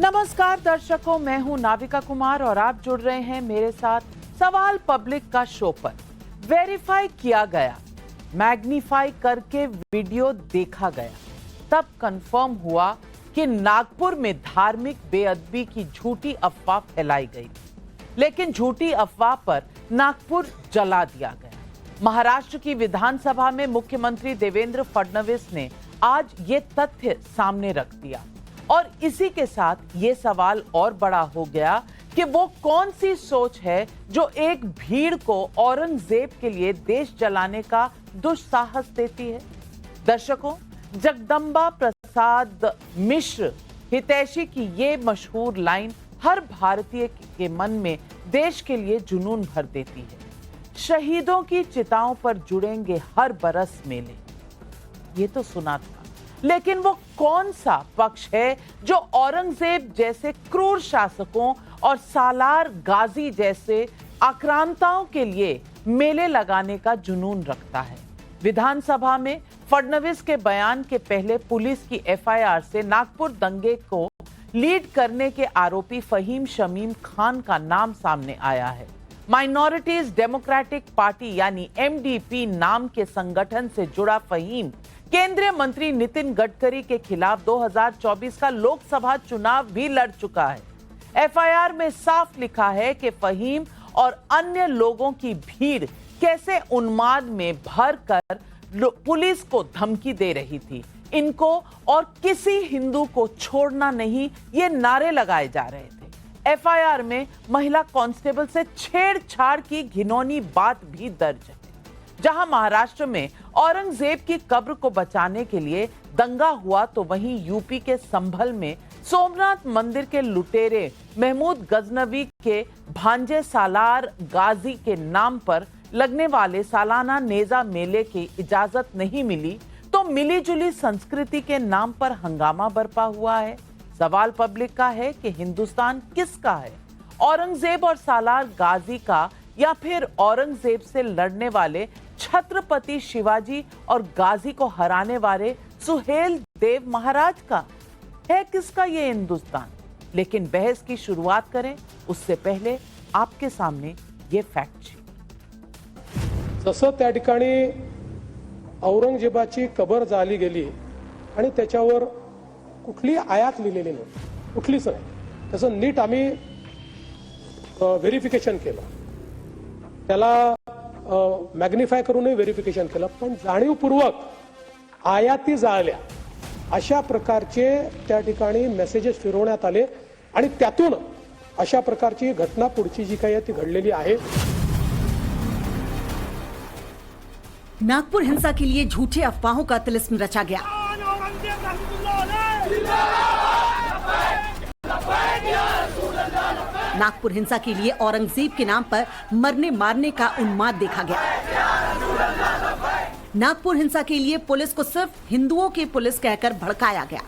नमस्कार दर्शकों, मैं हूं नाविका कुमार और आप जुड़ रहे हैं मेरे साथ सवाल पब्लिक का शो पर। वेरीफाई किया गया, मैग्नीफाई करके वीडियो देखा गया, तब कंफर्म हुआ कि नागपुर में धार्मिक बेअदबी की झूठी अफवाह फैलाई गई। लेकिन झूठी अफवाह पर नागपुर जला दिया गया। महाराष्ट्र की विधानसभा में मुख्यमंत्री देवेंद्र फडणवीस ने आज ये तथ्य सामने रख दिया और इसी के साथ ये सवाल और बड़ा हो गया कि वो कौन सी सोच है जो एक भीड़ को औरंगजेब के लिए देश जलाने का दुस्साहस देती है। दर्शकों, जगदम्बा प्रसाद मिश्र हितैषी की ये मशहूर लाइन हर भारतीय के मन में देश के लिए जुनून भर देती है। शहीदों की चिताओं पर जुड़ेंगे हर बरस मेले। ये तो सुना था, लेकिन वो कौन सा पक्ष है जो औरंगजेब जैसे क्रूर शासकों और सालार गाजी जैसे आक्रांताओं के लिए मेले लगाने का जुनून रखता है। विधानसभा में फडणवीस के बयान के पहले पुलिस की एफआईआर से नागपुर दंगे को लीड करने के आरोपी फहीम शमीम खान का नाम सामने आया है। माइनॉरिटीज डेमोक्रेटिक पार्टी यानी एमडीपी नाम के संगठन से जुड़ा फहीम केंद्रीय मंत्री नितिन गडकरी के खिलाफ 2024 का लोकसभा चुनाव भी लड़ चुका है। एफआईआर में साफ लिखा है कि फहीम और अन्य लोगों की भीड़ कैसे उन्माद में भरकर पुलिस को धमकी दे रही थी। इनको और किसी हिंदू को छोड़ना नहीं, ये नारे लगाए जा रहे थे। एफआईआर में महिला कांस्टेबल से छेड़छाड़ की घिनौनी बात भी दर्ज है। जहां महाराष्ट्र में औरंगजेब की कब्र को बचाने के लिए दंगा हुआ, तो वहीं यूपी के संभल में सोमनाथ मंदिर के लुटेरे महमूद गजनवी के भांजे सालार गाजी के नाम पर लगने वाले सालाना नेजा मेले की इजाजत नहीं मिली, तो मिलीजुली संस्कृति के नाम पर हंगामा बरपा हुआ है। सवाल पब्लिक का है कि हिंदुस्तान किसका है, औरंगजेब और सालार गाजी का या फिर औरंगजेब से लड़ने वाले छत्रपति शिवाजी और गाजी को हराने वाले सुहेल देव महाराज का? है किसका ये हिंदुस्तान? लेकिन बहस की शुरुआत करें उससे पहले आपके सामने ये फैक्ट शीट। जसं त्या ठिकाणी औरंगजेबाची कबर जाळली गेली आणि त्याच्यावर कुठली आयात लिहिलेली नव्हती, कुठलीच नाही, त्याचं नीट आम्ही व्हेरिफिकेशन केलं, त्याला मॅग्निफाय करूनही व्हेरिफिकेशन केलं, पण जाणीवपूर्वक आयाती जाळल्या अशा प्रकारचे त्या ठिकाणी मेसेजेस फिरवण्यात आले आणि त्यातून अशा प्रकारची घटना पुढची जी काही ती घडलेली आहे। नागपुर हिंसा के लिए झूठे अफवाहों का तिलिस्म रचा गया। नागपुर हिंसा के लिए औरंगजेब के नाम पर मरने मारने का उन्माद देखा गया। नागपुर हिंसा के लिए पुलिस को सिर्फ हिंदुओं की पुलिस कहकर भड़काया गया।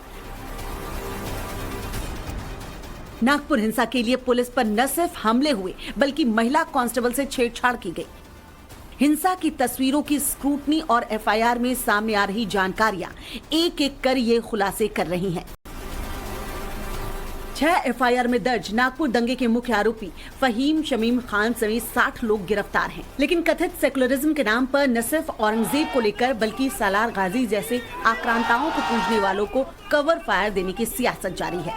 नागपुर हिंसा के लिए पुलिस पर न सिर्फ हमले हुए बल्कि महिला कांस्टेबल से छेड़छाड़ की गई। हिंसा की तस्वीरों की स्क्रूटनी और एफआईआर में सामने आ रही जानकारियां एक एक कर ये खुलासे कर रही हैं। 6 एफआईआर में दर्ज नागपुर दंगे के मुख्य आरोपी फहीम शमीम खान समेत 60 लोग गिरफ्तार हैं। लेकिन कथित सेकुलरिज्म के नाम पर न सिर्फ औरंगजेब को लेकर बल्कि सालार गाजी जैसे आक्रांताओं को पूजने वालों को कवर फायर देने की सियासत जारी है।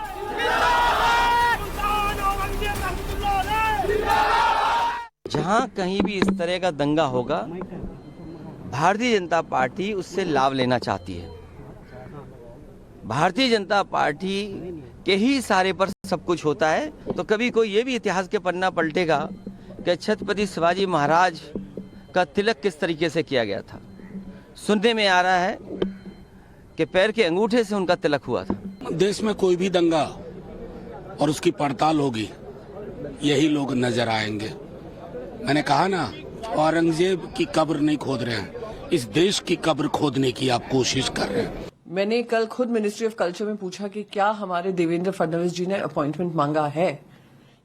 जहां कहीं भी इस तरह का दंगा होगा, भारतीय जनता पार्टी उससे लाभ लेना चाहती है। भारतीय जनता पार्टी के ही सहारे पर सब कुछ होता है। तो कभी कोई ये भी इतिहास के पन्ना पलटेगा कि छत्रपति शिवाजी महाराज का तिलक किस तरीके से किया गया था। सुनने में आ रहा है कि पैर के अंगूठे से उनका तिलक हुआ था। देश में कोई भी दंगा और उसकी पड़ताल होगी, यही लोग नजर आएंगे। मैंने कहा ना, औरंगजेब की कब्र नहीं खोद रहे हैं, इस देश की कब्र खोदने की आप कोशिश कर रहे हैं। मैंने कल खुद मिनिस्ट्री ऑफ कल्चर में पूछा कि क्या हमारे देवेंद्र फडणवीस जी ने अपॉइंटमेंट मांगा है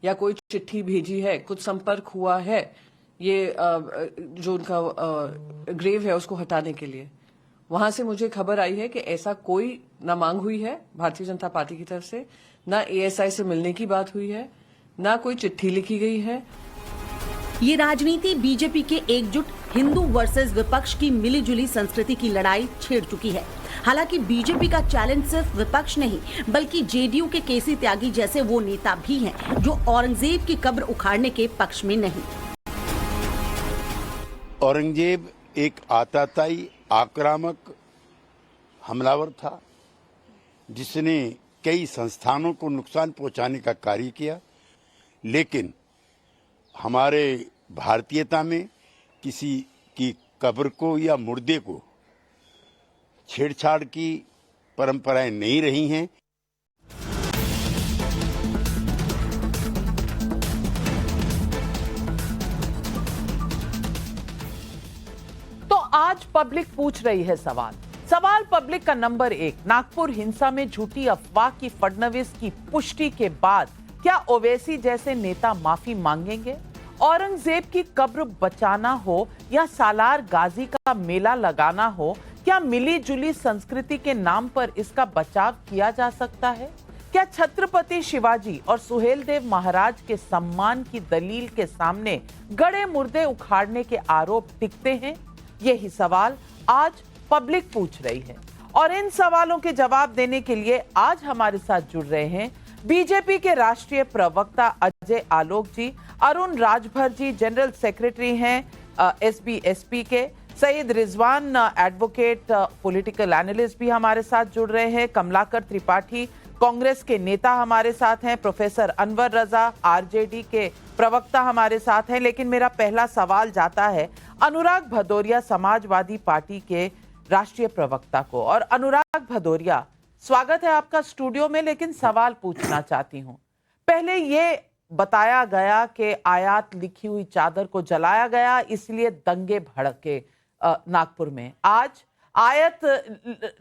या कोई चिट्ठी भेजी है, कुछ संपर्क हुआ है ये जो उनका ग्रेव है उसको हटाने के लिए। वहां से मुझे खबर आई है कि ऐसा कोई ना मांग हुई है भारतीय जनता पार्टी की तरफ से, ना एएसआई से मिलने की बात हुई है, ना कोई चिट्ठी लिखी गई है। ये राजनीति बीजेपी के एकजुट हिंदू वर्सेस विपक्ष की मिलीजुली संस्कृति की लड़ाई छेड़ चुकी है। हालांकि बीजेपी का चैलेंज सिर्फ विपक्ष नहीं बल्कि जेडीयू के केसी त्यागी जैसे वो नेता भी हैं जो औरंगजेब की कब्र उखाड़ने के पक्ष में नहीं। औरंगजेब एक आतताई आक्रामक हमलावर था जिसने कई संस्थानों को नुकसान पहुंचाने का कार्य किया, लेकिन हमारे भारतीयता में किसी की कब्र को या मुर्दे को छेड़छाड़ की परंपराएं नहीं रही हैं। तो आज पब्लिक पूछ रही है सवाल पब्लिक का नंबर 1, नागपुर हिंसा में झूठी अफवाह की फडणवीस की पुष्टि के बाद क्या ओवैसी जैसे नेता माफी मांगेंगे? औरंगजेब की कब्र बचाना हो या सालार गाजी का मेला लगाना हो, क्या मिली जुली संस्कृति के नाम पर इसका बचाव किया जा सकता है? क्या छत्रपति शिवाजी और सुहेलदेव महाराज के सम्मान की दलील के सामने गड़े मुर्दे उखाड़ने के आरोप टिकते हैं? यही सवाल आज पब्लिक पूछ रही है और इन सवालों के जवाब देने के लिए आज हमारे साथ जुड़ रहे हैं बीजेपी के राष्ट्रीय प्रवक्ता अजय आलोक जी, अरुण राजभर जी जनरल सेक्रेटरी हैं एसबीएसपी के, Syed Rizwan advocate political analyst भी हमारे साथ जुड़ रहे हैं, कमलाकर त्रिपाठी कांग्रेस के नेता हमारे साथ हैं, प्रोफेसर अनवर रजा आरजेडी के प्रवक्ता हमारे साथ हैं। लेकिन मेरा पहला सवाल जाता है अनुराग भदौरिया समाजवादी पार्टी के राष्ट्रीय प्रवक्ता को। और अनुराग भदौरिया, स्वागत है आपका स्टूडियो में, लेकिन सवाल पूछना चाहती हूं। पहले ये बताया गया कि आयात लिखी हुई चादर को जलाया गया इसलिए दंगे भड़के नागपुर में। आज आयत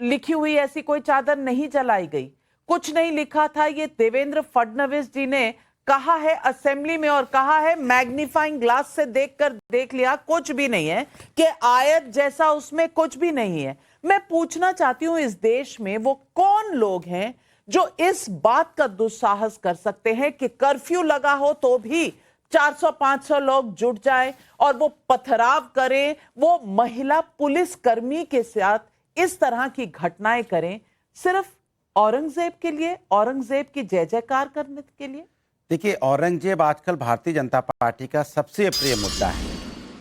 लिखी हुई ऐसी कोई चादर नहीं जलाई गई, कुछ नहीं लिखा था। ये देवेंद्र फडणवीस जी ने कहा है असेंबली में और कहा है मैग्नीफाइंग ग्लास से देखकर देख लिया, कुछ भी नहीं है कि आयत जैसा उसमें कुछ भी नहीं है। मैं पूछना चाहती हूं इस देश में वो कौन लोग हैं जो इस बात का दुस्साहस कर सकते हैं कि कर्फ्यू लगा हो तो भी 400-500 लोग जुट जाएं और वो पथराव करें, वो महिला पुलिस कर्मी के साथ इस तरह की घटनाएं करें सिर्फ औरंगजेब के लिए, औरंगजेब की जय जयकार करने के लिए? देखिए, औरंगजेब आजकल भारतीय जनता पार्टी का सबसे प्रिय मुद्दा है।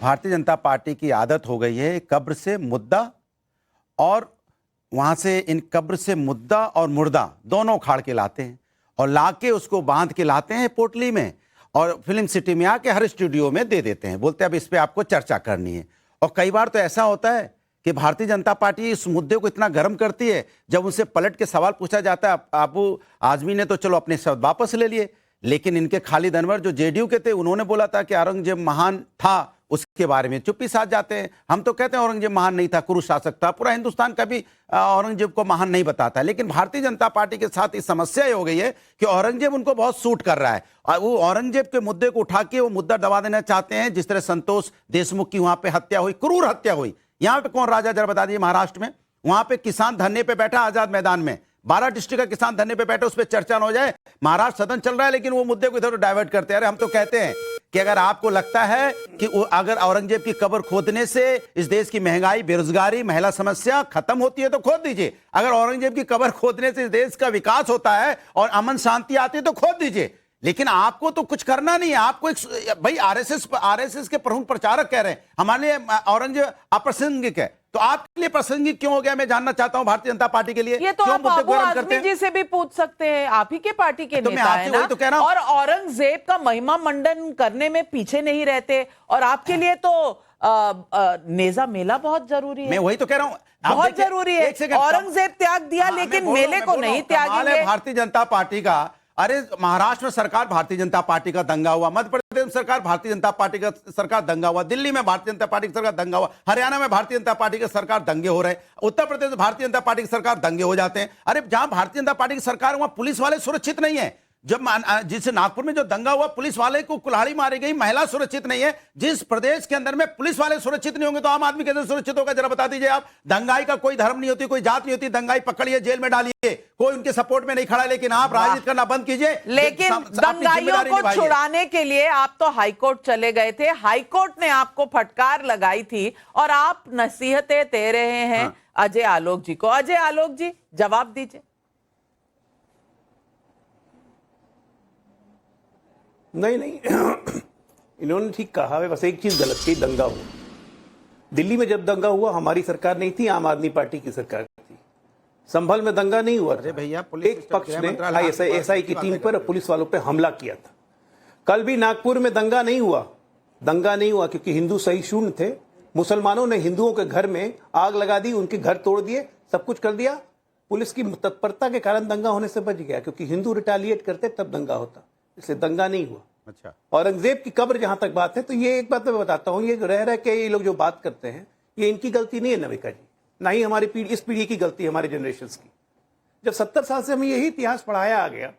भारतीय जनता पार्टी की आदत हो गई है कब्र से मुद्दा और वहां से इन कब्र से मुद्दा और मुर्दा दोनों उखाड़ के लाते हैं और लाके उसको बांध के लाते हैं पोटली में और फिल्म सिटी में आके हर स्टूडियो में दे देते हैं, बोलते हैं अब इस पे आपको चर्चा करनी है। और कई बार तो ऐसा होता है कि भारतीय जनता पार्टी इस मुद्दे को इतना गर्म करती है, जब उनसे पलट के सवाल पूछा जाता है, अबू आजमी ने तो चलो अपने शब्द वापस ले लिए, लेकिन इनके खालिद अनवर जो जेडीयू के थे उन्होंने बोला था कि औरंगजेब महान था, उसके बारे में चुप्पी साध जाते हैं। हम तो कहते हैं औरंगजेब महान नहीं था, क्रूर शासक था, पूरा हिंदुस्तान कभी औरंगजेब को महान नहीं बताता। लेकिन भारतीय जनता पार्टी के साथ इस समस्या ये हो गई है कि औरंगजेब उनको बहुत सूट कर रहा है और वो औरंगजेब के मुद्दे को उठा के वो मुद्दा दबा देना चाहते हैं। जिस तरह संतोष देशमुख की वहां पे हत्या हुई, क्रूर हत्या हुई, यहाँ पे कौन राजा जरा बता दीजिए? महाराष्ट्र में वहां पे किसान धरने पे बैठा आजाद मैदान में, 12 डिस्ट्रिक्ट का किसान धरने पे बैठे, उस पर चर्चा न हो जाए। महाराष्ट्र सदन चल रहा है लेकिन वो मुद्दे को इधर डाइवर्ट करते हैं। अरे हम तो कहते हैं कि अगर आपको लगता है कि अगर औरंगजेब की कब्र खोदने से इस देश की महंगाई, बेरोजगारी, महिला समस्या खत्म होती है तो खोद दीजिए। अगर औरंगजेब की कब्र खोदने से इस देश का विकास होता है और अमन शांति आती है तो खोद दीजिए। लेकिन आपको तो कुछ करना नहीं है। आपको एक भाई आरएसएस के प्रमुख प्रचारक कह रहे हैं हमारे लिए औरंगजेब अप्रासंगिक है, तो आपके लिए प्रासंगिक क्यों हो गया? मैं जानना चाहता हूं भारतीय जनता पार्टी के लिए। ये तो आप अबू आजमी जी से भी पूछ सकते हैं, आप ही के पार्टी के तो नेता हैं ना, तो कह रहा हूं। और औरंगजेब का महिमा मंडन करने में पीछे नहीं रहते और आपके लिए तो नेजा मेला बहुत जरूरी है। मैं वही तो कह रहा हूं, बहुत जरूरी है। औरंगजेब त्याग दिया लेकिन मेले को नहीं त्यागेंगे। भारतीय जनता पार्टी का, अरे महाराष्ट्र में सरकार भारतीय जनता पार्टी का दंगा हुआ, मध्य प्रदेश में सरकार भारतीय जनता पार्टी का सरकार दंगा हुआ, दिल्ली में भारतीय जनता पार्टी की सरकार दंगा हुआ, हरियाणा में भारतीय जनता पार्टी की सरकार दंगे हो रहे हैं, उत्तर प्रदेश में भारतीय जनता पार्टी की सरकार दंगे हो जाते हैं। अरे जहां भारतीय जनता पार्टी की सरकार वहां पुलिस वाले सुरक्षित नहीं है। जिस नागपुर में जो दंगा हुआ, पुलिस वाले को कुल्हाड़ी मारी गई, महिला सुरक्षित नहीं है। जिस प्रदेश के अंदर में पुलिस वाले सुरक्षित नहीं होंगे तो आम आदमी कैसे सुरक्षित होगा? जरा बता दीजिए आप। दंगाई का कोई धर्म नहीं होती, कोई जात नहीं होती। दंगाई पकड़िए, जेल में डालिए, कोई उनके सपोर्ट में नहीं खड़ा। लेकिन आप राजनीति करना बंद कीजिए। लेकिन दंगाइयों को छुड़ाने के लिए आप तो हाईकोर्ट चले गए थे, हाईकोर्ट ने आपको फटकार लगाई थी और आप नसीहतें दे रहे हैं अजय आलोक जी को। अजय आलोक जी, जवाब दीजिए। नहीं इन्होंने ठीक कहा है, बस एक चीज गलत की, दंगा हुआ दिल्ली में। जब दंगा हुआ हमारी सरकार नहीं थी, आम आदमी पार्टी की सरकार थी। संभल में दंगा नहीं हुआ था, भैया एक पक्ष ने एसआई की टीम पर पुलिस वालों पर हमला किया था। कल भी नागपुर में दंगा नहीं हुआ क्योंकि हिंदू सहिष्णु थे। मुसलमानों ने हिंदुओं के घर में आग लगा दी, उनके घर तोड़ दिए, सब कुछ कर दिया। पुलिस की तत्परता के कारण दंगा होने से बच गया, क्योंकि हिंदू रिटेलिएट करते तब दंगा होता, इसलिए दंगा नहीं हुआ। अच्छा, औरंगजेब की कब्र जहां तक बात है, तो ये एक बात मैं बताता हूं, ये रह के ये लोग जो बात करते हैं, ये इनकी गलती नहीं है नविका जी, ना ही हमारी पीढ़ी, इस पीढ़ी की गलती है, हमारे जनरेशन की। जब 70 साल से हमें यही इतिहास पढ़ाया आ गया,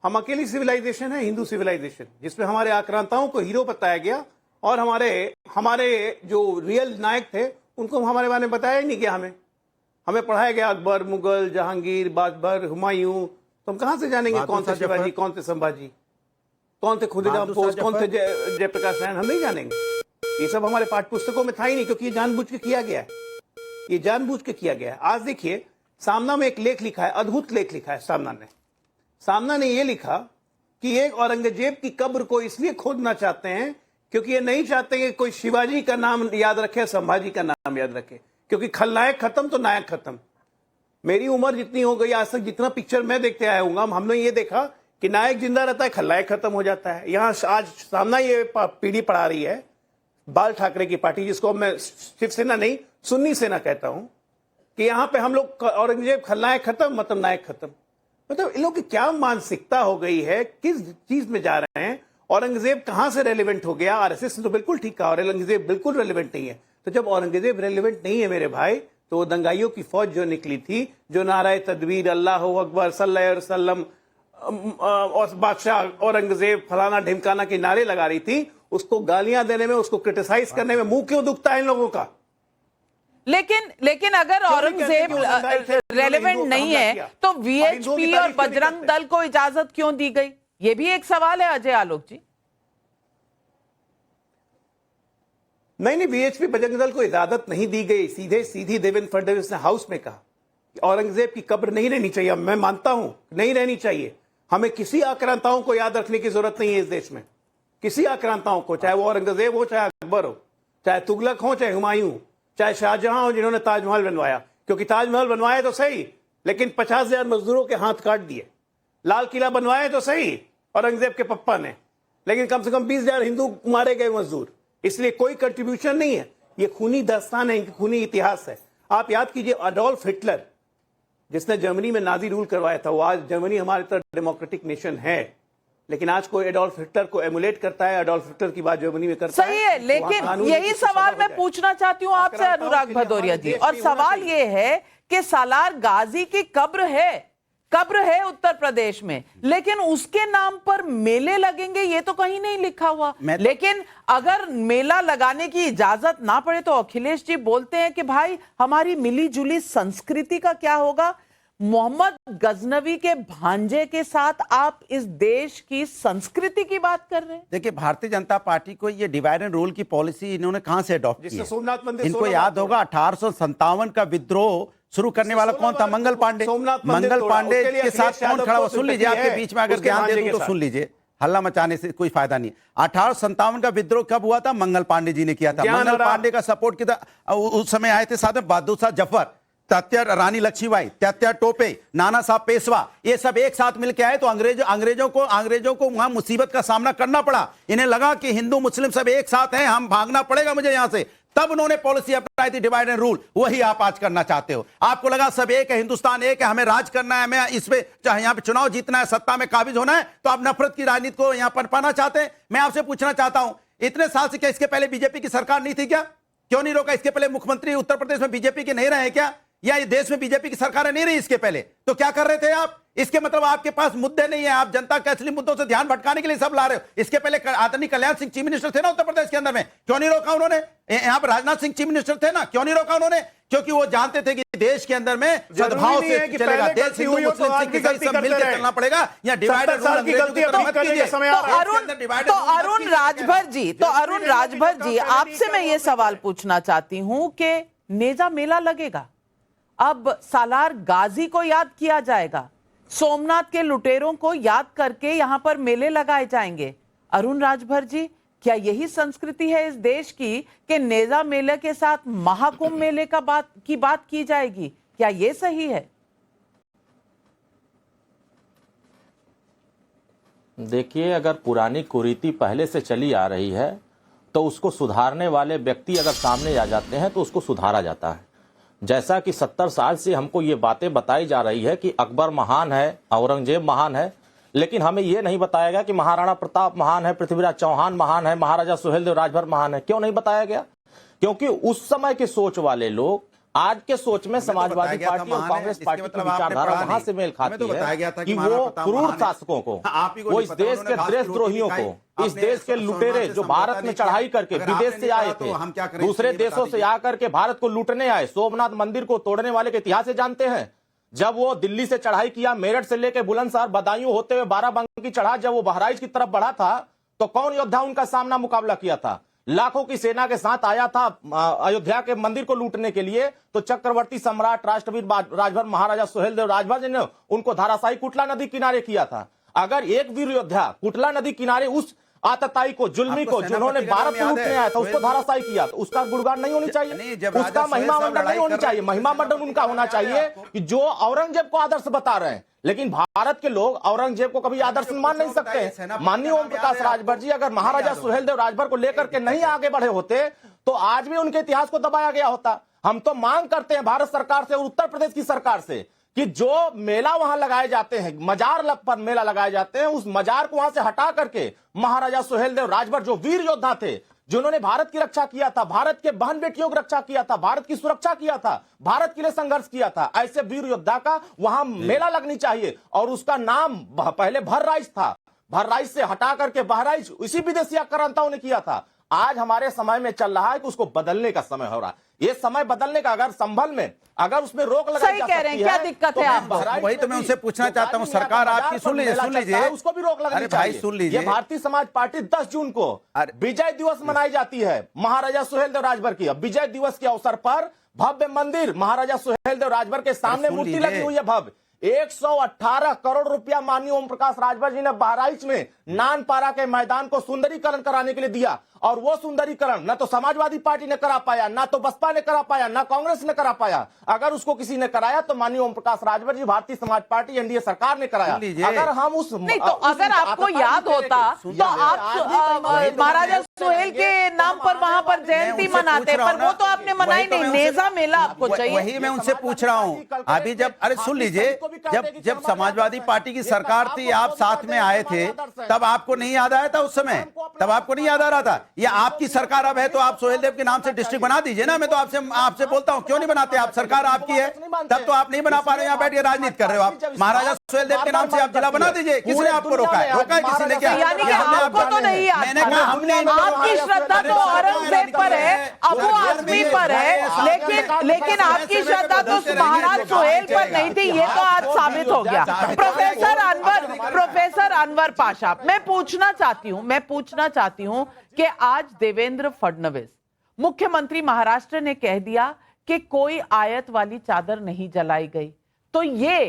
हम अकेली सिविलाइजेशन है, हिंदू सिविलाइजेशन, जिसमें हमारे आक्रांताओं को हीरो बताया गया और हमारे जो रियल नायक थे उनको हमारे बारे में बताया ही नहीं गया। हमें पढ़ाया गया अकबर, मुगल, जहांगीर, बाबर, हुमायूं। तो हम कहां से जानेंगे कौन थे शिवाजी, कौन थे संभाजी, कौन थे खुदीराम बोस, कौन थे जयप्रकाश नारायण? हम नहीं जानेंगे। ये सब हमारे पाठ्य पुस्तकों में था ही नहीं, क्योंकि ये जानबूझ के किया गया है, ये जानबूझ के किया गया है। आज देखिए, सामना में एक लेख लिखा है, अद्भुत लेख लिखा है सामना ने ये लिखा कि एक औरंगजेब की कब्र को इसलिए खोदना चाहते हैं क्योंकि ये नहीं चाहते कि कोई शिवाजी का नाम याद रखे, संभाजी का नाम याद रखे, क्योंकि खलनायक खत्म तो नायक खत्म। मेरी उम्र जितनी हो गई, आज तक जितना पिक्चर मैं देखते आया हूँ, हमने ये देखा कि नायक जिंदा रहता है, खलनायक खत्म हो जाता है। यहाँ आज सामना ये पीढ़ी पढ़ा रही है, बाल ठाकरे की पार्टी, जिसको मैं शिवसेना नहीं सुन्नी सेना कहता हूं, कि यहाँ पे हम लोग औरंगजेब खलनायक खत्म, मतलब नायक खत्म। मतलब इन लोगों की क्या मानसिकता हो गई है, किस चीज में जा रहे हैं? औरंगजेब कहां से रेलिवेंट हो गया? आरएसएस ने तो बिल्कुल ठीक कहा, औरंगजेब बिल्कुल रेलिवेंट नहीं है। तो जब औरंगजेब रेलिवेंट नहीं है मेरे भाई, तो वो दंगाइयों की फौज जो निकली थी, जो नाराए तदबीर, अल्लाह अकबर, सल्लल्लाहु अलैहि वसल्लम और बादशाह औरंगजेब फलाना ढिमकाना के नारे लगा रही थी, उसको गालियां देने में, उसको क्रिटिसाइज करने में मुंह क्यों दुखता है इन लोगों का? लेकिन अगर औरंगजेब रेलेवेंट नहीं है तो वीएचपी और बजरंग दल को इजाजत क्यों दी गई? ये भी एक सवाल है अजय आलोक जी। नहीं, वीएचपी बजरंग दल को इजाजत नहीं दी गई। सीधी देवेंद्र फडणवीस ने हाउस में कहा कि औरंगजेब की कब्र नहीं रहनी चाहिए। मैं मानता हूं नहीं रहनी चाहिए। हमें किसी आक्रांताओं को याद रखने की जरूरत नहीं है इस देश में, किसी आक्रांताओं को, चाहे वो औरंगजेब हो, चाहे अकबर हो, चाहे तुगलक हो, चाहे हुमायूं, चाहे शाहजहां हो जिन्होंने ताजमहल बनवाया। क्योंकि ताजमहल बनवाया तो सही, लेकिन 50,000 मजदूरों के हाथ काट दिए। लाल किला बनवाया तो सही औरंगजेब के पप्पा ने, लेकिन कम से कम 20,000 हिंदू मारे गए मजदूर। इसलिए कोई कंट्रीब्यूशन नहीं है। ये खूनी दास्तान है, खूनी इतिहास है। आप याद कीजिए, अडोल्फ हिटलर जिसने जर्मनी में नाजी रूल करवाया था, वो आज जर्मनी हमारे तरह डेमोक्रेटिक नेशन है, लेकिन आज कोई एडोल्फ हिटलर को एमुलेट करता है, एडोल्फ हिटलर की बात जर्मनी में करता सही है। लेकिन यही सवाल मैं पूछना चाहती हूं आपसे अनुराग भदौरिया जी, और सवाल ये है कि सालार गाजी की कब्र है उत्तर प्रदेश में, लेकिन उसके नाम पर मेले लगेंगे ये तो कहीं नहीं लिखा हुआ। लेकिन अगर मेला लगाने की इजाजत ना पड़े तो अखिलेश जी बोलते हैं कि भाई हमारी मिली जुली संस्कृति का क्या होगा? मोहम्मद गजनवी के भांजे के साथ आप इस देश की संस्कृति की बात कर रहे हैं। देखिए, भारतीय जनता पार्टी को ये डिवाइड एंड रूल की पॉलिसी इन्होंने कहां से अडॉप्ट की है? सोमनाथ मंदिर, इनको याद होगा 1857 का विद्रोह शुरू करने वाला कौन था? मंगल पांडे। मंगल पांडे के साथ कौन खड़ा हुआ? सुन लीजिए, आपके बीच में अगर ज्ञान दे दूं तो सुन लीजिए, हल्ला मचाने से कोई फायदा नहीं। 1857 का विद्रोह कब हुआ था? मंगल पांडे जी ने किया था। मंगल पांडे का सपोर्ट किया। उस समय आए थे साथ में बहादुर शाह जफर, तत्या रानी लक्ष्मीबाई, तत्या टोपे, नाना साहब पेशवा, ये सब एक साथ मिलकर आए तो अंग्रेजों को वहां मुसीबत का सामना करना पड़ा। इन्हें लगा कि हिंदू मुस्लिम सब एक साथ हैं, हम भागना पड़ेगा मुझे यहां से। तब उन्होंने पॉलिसी अपनाई थी डिवाइड एंड रूल। वही आप आज करना चाहते हो। आपको लगा सब एक है, हिंदुस्तान एक है, हमें राज करना है, हमें इस पे चाहे यहाँ पे चुनाव जीतना है, सत्ता में काबिज होना है, तो आप नफरत की राजनीति को यहाँ पर पाना चाहते हैं। मैं आपसे पूछना चाहता हूं, इतने साल से क्या इसके पहले बीजेपी की सरकार नहीं थी क्या? क्यों नहीं रोका? इसके पहले मुख्यमंत्री उत्तर प्रदेश में बीजेपी के नहीं रहे क्या? या ये देश में बीजेपी की सरकारें नहीं रही इसके पहले? तो क्या कर रहे थे आप? इसके मतलब आपके पास मुद्दे नहीं है, आप जनता के असली मुद्दों से ध्यान भटकाने के लिए सब ला रहे हो। इसके पहले आदरणीय कल्याण सिंह चीफ मिनिस्टर थे ना उत्तर प्रदेश के अंदर में, क्यों नहीं रोका उन्होंने? यहाँ पर राजनाथ सिंह चीफ मिनिस्टर थे ना, क्यों नहीं रोका उन्होंने? क्योंकि वो जानते थे कि देश के अंदर में सद्भाव से चलेगा, देश हिंदू मुस्लिम सिख ईसाई सब मिलकर चलना पड़ेगा, या डिवाइड एंड रूल अंग्रेजों की तरह मत कीजिए। तो अरुण राजभर जी आपसे मैं ये सवाल पूछना चाहती हूं कि नेजा मेला लगेगा, अब सालार गाजी को याद किया जाएगा, सोमनाथ के लुटेरों को याद करके यहां पर मेले लगाए जाएंगे। अरुण राजभर जी, क्या यही संस्कृति है इस देश की कि नेजा मेले के साथ महाकुंभ मेले का बात की जाएगी? क्या ये सही है? देखिए, अगर पुरानी कुरीति पहले से चली आ रही है तो उसको सुधारने वाले व्यक्ति अगर सामने आ जाते हैं तो उसको सुधारा जाता है। जैसा कि 70 साल से हमको ये बातें बताई जा रही है कि अकबर महान है, औरंगजेब महान है, लेकिन हमें यह नहीं बताया गया कि महाराणा प्रताप महान है, पृथ्वीराज चौहान महान है, महाराजा सुहेलदेव राजभर महान है। क्यों नहीं बताया गया? क्योंकि उस समय के सोच वाले लोग आज के सोच में समाजवादी पार्टी और कांग्रेस पार्टी की विचारधारा वहां से मेल खाती है कि वो क्रूर शासकों को, वो इस देश के देशद्रोहियों को, इस देश के लुटेरे जो भारत में चढ़ाई करके विदेश से आए थे, दूसरे देशों से आकर के भारत को लूटने आए, सोमनाथ मंदिर को तोड़ने वाले के इतिहास से जानते हैं। जब वो दिल्ली से चढ़ाई किया, मेरठ से लेकर बुलंदशहर बदायूं होते हुए बाराबंकी चढ़ा, जब वो बहराइच की तरफ बढ़ा था तो कौन योद्धा उनका सामना मुकाबला किया था? लाखों की सेना के साथ आया था अयोध्या के मंदिर को लूटने के लिए, तो चक्रवर्ती सम्राट राष्ट्रवीर राजभर महाराजा सुहेलदेव राजभर जी ने उनको धाराशाही कुटला नदी किनारे किया था। अगर एक वीर योद्धा कुटला नदी किनारे उस आतताई को, जुल्मी को, जिन्होंने भारत को लूटने आया था, उसको धाराशाही किया, तो उसका गुणगान नहीं होनी चाहिए, उसका महिमा मंडन नहीं होनी चाहिए। महिमा मंडन उनका होना चाहिए कि जो औरंगजेब को आदर्श बता रहे हैं, लेकिन भारत के लोग औरंगजेब को कभी आदर्श मान नहीं सकते। माननीय ओम प्रकाश राजभर जी अगर महाराजा सुहेलदेव राजभर को लेकर के नहीं आगे बढ़े होते तो आज भी उनके इतिहास को दबाया गया होता। हम तो मांग करते हैं भारत सरकार से और उत्तर प्रदेश की सरकार से कि जो मेला वहां लगाए जाते हैं, मजार पर मेला लगाए जाते हैं, उस मजार को वहां से हटा करके महाराजा सुहेलदेव राजभर जो वीर योद्धा थे, जिन्होंने भारत की रक्षा किया था, भारत के बहन बेटियों की रक्षा किया था, भारत की सुरक्षा किया था, भारत के लिए संघर्ष किया था, ऐसे वीर योद्धा का वहां मेला लगनी चाहिए। और उसका नाम पहले भर्राइच था, भर्राइच से हटा करके बहराइच इसी विदेशी आक्रांताओं ने किया था। आज हमारे समय में चल रहा है कि उसको बदलने का समय हो रहा है। ये समय बदलने का अगर संभल में अगर उसमें रोक लगाई जा सकती है, क्या दिक्कत है? आप वही तो मैं उनसे पूछना चाहता हूँ, सरकार आपकी सुन लीजिए, उसको भी रोक लगानी चाहिए। सुन लीजिए, ये भारतीय समाज पार्टी 10 जून को विजय दिवस मनाई जाती है महाराजा सुहेलदेव राजभर की। विजय दिवस के अवसर पर भव्य मंदिर महाराजा सुहेलदेव राजभर के सामने मूर्ति लगी हुई है भव्य। 118 करोड़ रुपया माननीय ओम प्रकाश राजभर जी ने बहराइच में नानपारा के मैदान को सुंदरीकरण कराने के लिए दिया, और वो सुंदरीकरण न तो समाजवादी पार्टी ने करा पाया, ना तो बसपा ने करा पाया, ना कांग्रेस ने करा पाया। अगर उसको किसी ने कराया तो माननीय ओम प्रकाश राजभर जी, भारतीय समाज पार्टी, एनडीए सरकार ने कराया। अगर हम उस नहीं तो अगर आपको याद होता तो आप महाराजा सुहेल के नाम पर वहां पर जयंती मनाते, पर वो तो आपने मनाई नहीं। नेजा मेला आपको चाहिए। वही मैं उनसे पूछ रहा हूँ अभी। जब अरे सुन लीजिए, जब समाजवादी पार्टी की सरकार थी, आप साथ में आए थे, तब आपको नहीं याद आया था उस समय? तब आपको नहीं याद आ रहा था? ये आपकी सरकार अब है तो आप सुहेलदेव के नाम से डिस्ट्रिक्ट बना दीजिए ना। मैं तो आपसे बोलता हूं, क्यों नहीं बनाते आप? सरकार आपकी है, तब तो आप नहीं बना पा रहे, यहाँ बैठ के राजनीति कर रहे हो आप। महाराजा सुहेलदेव के नाम से आप जिला बना दीजिए। किसने आपको रोका है? रोका है किसी ने? क्या यानी कि आपको तो नहीं याद? मैंने कहा हमने, आपकी श्रद्धा तो औरंगजेब पर है, अबू आजमी पर है, लेकिन आपकी श्रद्धा तो महाराज सुहेल पर नहीं थी। ये तो आज साबित हो गया। प्रोफेसर अनवर पाशा, मैं पूछना चाहती हूं कि आज देवेंद्र फडणवीस मुख्यमंत्री महाराष्ट्र ने कह दिया कि कोई आयत वाली चादर नहीं जलाई गई, तो ये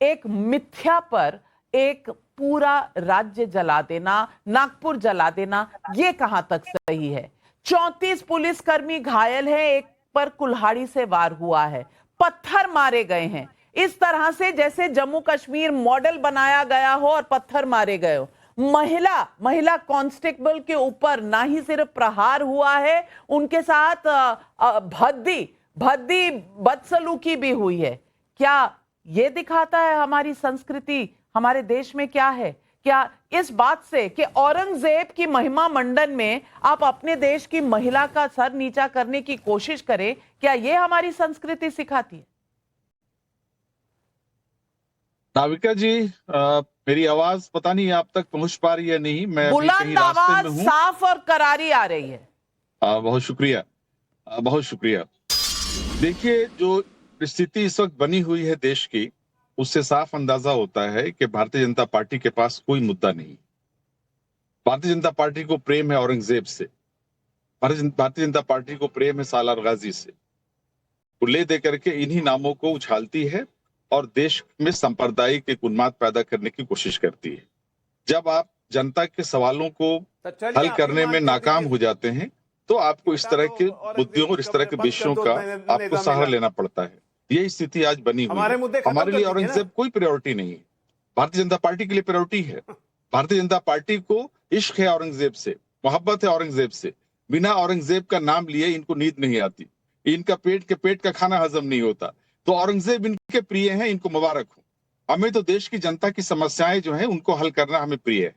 एक मिथ्या पर एक पूरा राज्य जला देना, नागपुर जला देना, ये कहां तक सही है? 34 पुलिसकर्मी घायल हैं, एक पर कुल्हाड़ी से वार हुआ है, पत्थर मारे गए हैं, इस तरह से जैसे जम्मू कश्मीर मॉडल बनाया गया हो और पत्थर मारे गए हो। महिला कांस्टेबल के ऊपर ना ही सिर्फ प्रहार हुआ है, उनके साथ भद्दी बदसलूकी भी हुई है। क्या यह दिखाता है हमारी संस्कृति हमारे देश में क्या है? क्या इस बात से कि औरंगजेब की महिमा मंडन में आप अपने देश की महिला का सर नीचा करने की कोशिश करें, क्या यह हमारी संस्कृति सिखाती है? नाविका जी, मेरी आवाज पता नहीं आप तक पहुंच पा रही है नहीं, मैं अभी कहीं बुलंद रास्ते आवाज में हूँ। साफ और करारी आ रही है। बहुत शुक्रिया, बहुत शुक्रिया। देखिए, जो स्थिति इस वक्त बनी हुई है देश की, उससे साफ अंदाजा होता है कि भारतीय जनता पार्टी के पास कोई मुद्दा नहीं। भारतीय जनता पार्टी को प्रेम है औरंगजेब से, भारतीय जनता पार्टी को प्रेम है सालार गाजी से। वो ले दे करके इन्हीं नामों को उछालती है और देश में सांप्रदायिक एक उन्माद पैदा करने की कोशिश करती है। जब आप जनता के सवालों को हल करने में नाकाम हो जाते हैं तो आपको इस तरह के मुद्दों और इस तरह के विषयों का आपको सहारा लेना पड़ता है। यही स्थिति आज बनी हुई है। हमारे लिए औरंगजेब कोई प्रायोरिटी नहीं है, भारतीय जनता पार्टी के लिए प्रायोरिटी है। भारतीय जनता पार्टी को इश्क है औरंगजेब से, मोहब्बत है औरंगजेब से। बिना औरंगजेब का नाम लिए इनको नींद नहीं आती, इनका पेट का खाना हजम नहीं होता। तो औरंगजेब इनके प्रिय हैं, इनको मुबारक हो। हमें तो देश की जनता की समस्याएं जो हैं उनको हल करना हमें प्रिय है।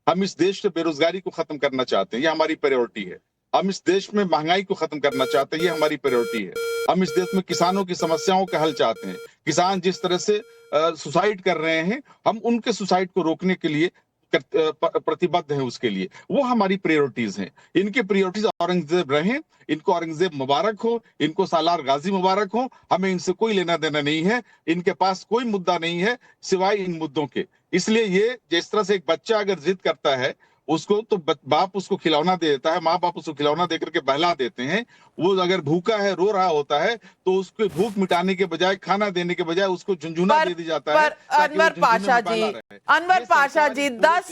हम इस देश से बेरोजगारी को खत्म करना चाहते हैं, ये हमारी प्रायोरिटी है। हम इस देश में महंगाई को खत्म करना चाहते हैं, ये हमारी प्रायोरिटी है। हम इस देश में किसानों की समस्याओं का हल चाहते हैं। किसान जिस तरह से सुसाइड कर रहे हैं, हम उनके सुसाइड को रोकने के लिए प्रतिबद्ध हैं, उसके लिए वो हमारी प्रायोरिटीज हैं। इनके प्रायोरिटीज औरंगजेब रहे, इनको औरंगजेब मुबारक हो, इनको सालार गाजी मुबारक हो। हमें इनसे कोई लेना देना नहीं है, इनके पास कोई मुद्दा नहीं है सिवाय इन मुद्दों के। इसलिए ये जिस तरह से एक बच्चा अगर जिद करता है उसको तो बाप उसको खिलौना दे देता है, माँ बाप उसको खिलौना देकर के बहला देते हैं। वो अगर भूखा है, रो रहा होता है, तो उसको भूख मिटाने के बजाय, खाना देने के बजाय उसको झुंझुना दे दी जाता है। अनवर पाशा जी 10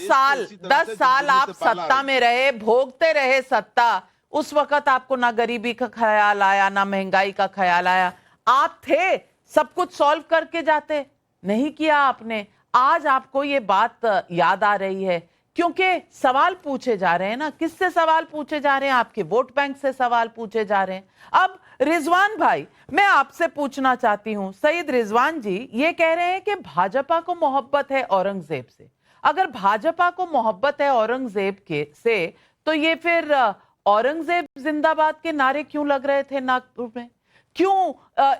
साल आप सत्ता में रहे, भोगते रहे सत्ता। उस वक्त आपको ना गरीबी का ख्याल आया, ना महंगाई का ख्याल आया। आप थे, सब कुछ सॉल्व करके जाते, नहीं किया आपने। आज आपको ये बात याद आ रही है क्योंकि सवाल पूछे जा रहे हैं ना। किससे सवाल पूछे जा रहे हैं? आपके वोट बैंक से सवाल पूछे जा रहे हैं। अब रिजवान भाई, मैं आपसे पूछना चाहती हूं, सईद रिजवान जी ये कह रहे हैं कि भाजपा को मोहब्बत है औरंगजेब से। अगर भाजपा को मोहब्बत है औरंगजेब से, तो ये फिर औरंगजेब जिंदाबाद के नारे क्यों लग रहे थे नागपुर में? क्यों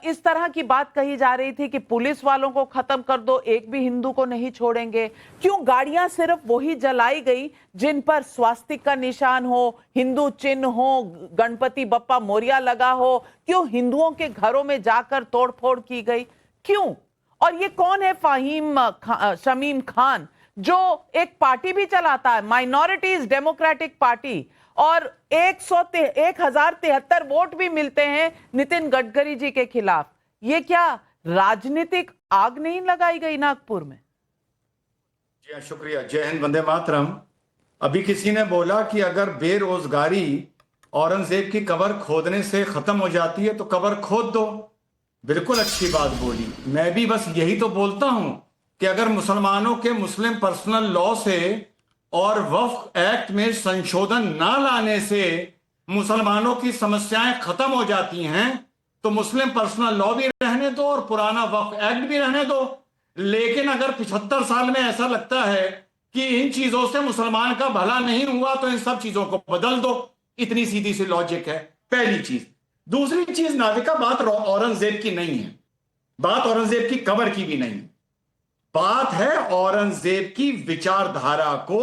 इस तरह की बात कही जा रही थी कि पुलिस वालों को खत्म कर दो, एक भी हिंदू को नहीं छोड़ेंगे? क्यों गाड़ियां सिर्फ वही जलाई गई जिन पर स्वास्तिक का निशान हो, हिंदू चिन्ह हो, गणपति बप्पा मोरिया लगा हो? क्यों हिंदुओं के घरों में जाकर तोड़फोड़ की गई? क्यों? और ये कौन है शमीम खान, जो एक पार्टी भी चलाता है, माइनॉरिटीज डेमोक्रेटिक पार्टी, और 1073 वोट भी मिलते हैं नितिन गडकरी जी के खिलाफ। ये क्या राजनीतिक आग नहीं लगाई गई नागपुर में? जी हाँ, शुक्रिया। जय हिंद, वंदे मातरम। अभी किसी ने बोला कि अगर बेरोजगारी औरंगजेब की कब्र खोदने से खत्म हो जाती है तो कब्र खोद दो। बिल्कुल अच्छी बात बोली। मैं भी बस यही तो बोलता हूं कि अगर मुसलमानों के मुस्लिम पर्सनल लॉ से और वक्फ एक्ट में संशोधन ना लाने से मुसलमानों की समस्याएं खत्म हो जाती हैं तो मुस्लिम पर्सनल लॉ भी रहने दो और पुराना वक्फ एक्ट भी रहने दो। लेकिन अगर 75 साल में ऐसा लगता है कि इन चीजों से मुसलमान का भला नहीं हुआ तो इन सब चीजों को बदल दो। इतनी सीधी सी लॉजिक है, पहली चीज। दूसरी चीज, नाविका, बात औरंगजेब की नहीं है, बात औरंगजेब की कब्र की भी नहीं। बात है औरंगजेब की विचारधारा को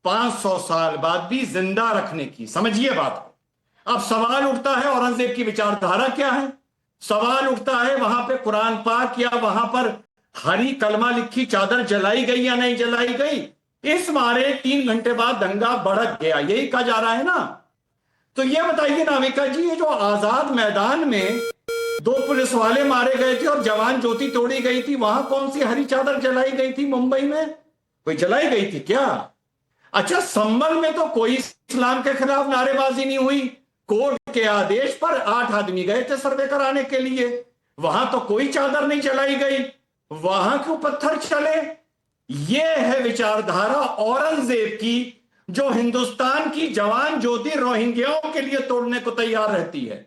500 साल बाद भी जिंदा रखने की। समझिए बात को। अब सवाल उठता है औरंगजेब की विचारधारा क्या है? सवाल उठता है वहां पे कुरान पाक या वहां पर हरी कलमा लिखी चादर जलाई गई या नहीं जलाई गई? इस मारे 3 घंटे बाद दंगा भड़क गया, यही कहा जा रहा है ना। तो ये बताइए नाविका जी, ये जो आजाद मैदान में 2 पुलिस वाले मारे गए थे और जवान ज्योति तोड़ी गई थी, वहां कौन सी हरी चादर जलाई गई थी? मुंबई में कोई जलाई गई थी क्या? अच्छा, संभल में तो कोई इस्लाम के खिलाफ नारेबाजी नहीं हुई। कोर्ट के आदेश पर 8 आदमी गए थे सर्वे कराने के लिए, वहां तो कोई चादर नहीं जलाई गई। वहां क्यों पत्थर चले? ये है विचारधारा औरंगजेब की, जो हिंदुस्तान की जवान ज्योति रोहिंग्याओं के लिए तोड़ने को तैयार रहती है।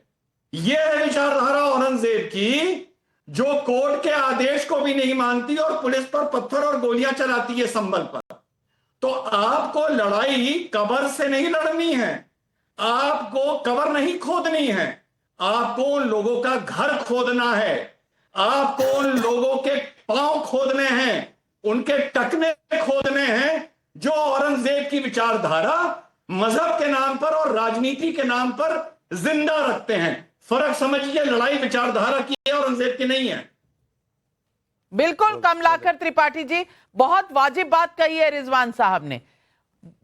यह है विचारधारा औरंगजेब की, जो कोर्ट के आदेश को भी नहीं मानती और पुलिस पर पत्थर और गोलियां चलाती है संभल पर। तो आपको लड़ाई कब्र से नहीं लड़नी है, आपको कब्र नहीं खोदनी है, आपको उन लोगों का घर खोदना है, आपको उन लोगों के पांव खोदने हैं, उनके टकने खोदने हैं जो औरंगजेब की विचारधारा मजहब के नाम पर और राजनीति के नाम पर जिंदा रखते हैं। फर्क समझिए, लड़ाई विचारधारा की है, औरंगजेब की नहीं है। बिल्कुल कमलाकर त्रिपाठी जी, बहुत वाजिब बात कही है रिजवान साहब ने।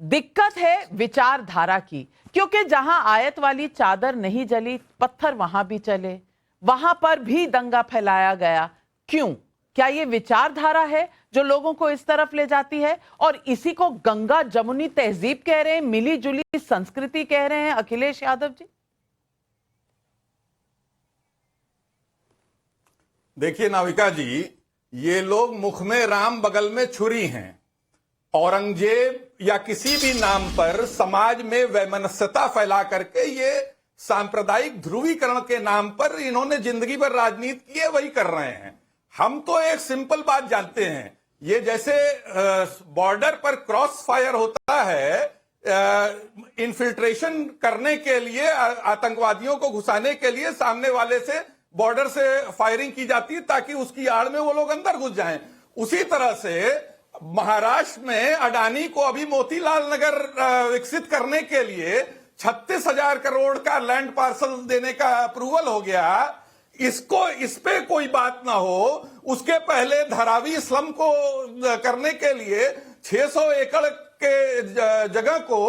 दिक्कत है विचारधारा की, क्योंकि जहां आयत वाली चादर नहीं जली, पत्थर वहां भी चले, वहां पर भी दंगा फैलाया गया। क्यों? क्या ये विचारधारा है जो लोगों को इस तरफ ले जाती है? और इसी को गंगा जमुनी तहजीब कह रहे हैं, मिली जुली संस्कृति कह रहे हैं अखिलेश यादव जी। देखिए नाविका जी, ये लोग मुख में राम बगल में छुरी हैं। औरंगजेब या किसी भी नाम पर समाज में वैमनस्यता फैला करके ये सांप्रदायिक ध्रुवीकरण के नाम पर इन्होंने जिंदगी भर राजनीति की है, वही कर रहे हैं। हम तो एक सिंपल बात जानते हैं, ये जैसे बॉर्डर पर क्रॉस फायर होता है, इन्फिल्ट्रेशन करने के लिए, आतंकवादियों को घुसाने के लिए सामने वाले से बॉर्डर से फायरिंग की जाती है ताकि उसकी आड़ में वो लोग अंदर घुस जाएं। उसी तरह से महाराष्ट्र में अडानी को अभी मोतीलाल नगर विकसित करने के लिए 36,000 करोड़ का लैंड पार्सल देने का अप्रूवल हो गया। इसको इस पे कोई बात ना हो, उसके पहले धारावी स्लम को करने के लिए 600 एकड़ के जगह को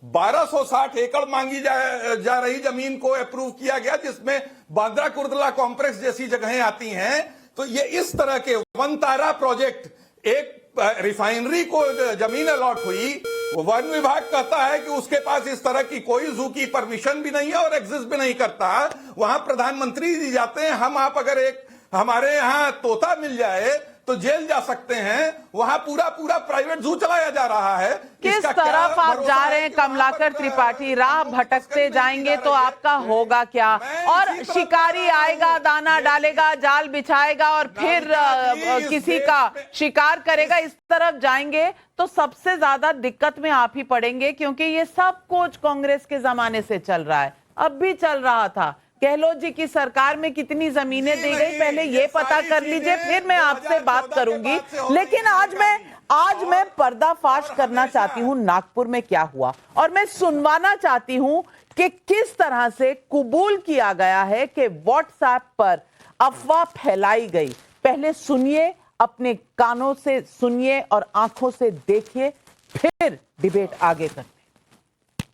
1260 एकड़ मांगी जा रही जमीन को अप्रूव किया गया, जिसमें बांद्रा कुर्दला कॉम्प्लेक्स जैसी जगहें आती हैं। तो ये इस तरह के वनतारा प्रोजेक्ट, एक रिफाइनरी को जमीन अलॉट हुई, वन विभाग कहता है कि उसके पास इस तरह की कोई जू की परमिशन भी नहीं है और एग्जिस्ट भी नहीं करता। वहां प्रधानमंत्री जी जाते हैं, हम आप अगर एक हमारे यहाँ तोता मिल जाए तो जेल जा सकते हैं, वहां पूरा प्राइवेट जू चलाया जा रहा है। किस तरफ आप जा रहे हैं कमलाकर त्रिपाठी? राह भटकते जाएंगे तो आपका होगा क्या? और शिकारी आएगा, दाना डालेगा, जाल बिछाएगा और फिर किसी का शिकार करेगा। इस तरफ जाएंगे तो सबसे ज्यादा दिक्कत में आप ही पड़ेंगे, क्योंकि ये सब कुछ कांग्रेस के जमाने से चल रहा है, अब भी चल रहा था। गहलोत जी की सरकार में कितनी जमीनें दी गई, पहले ये पता कर लीजिए, फिर मैं आपसे बात करूंगी। लेकिन आज मैं पर्दाफाश करना चाहती हूं नागपुर में क्या हुआ, और मैं सुनवाना चाहती हूं कि किस तरह से कबूल किया गया है कि व्हाट्सएप पर अफवाह फैलाई गई। पहले सुनिए, अपने कानों से सुनिए और आंखों से देखिए, फिर डिबेट आगे करते।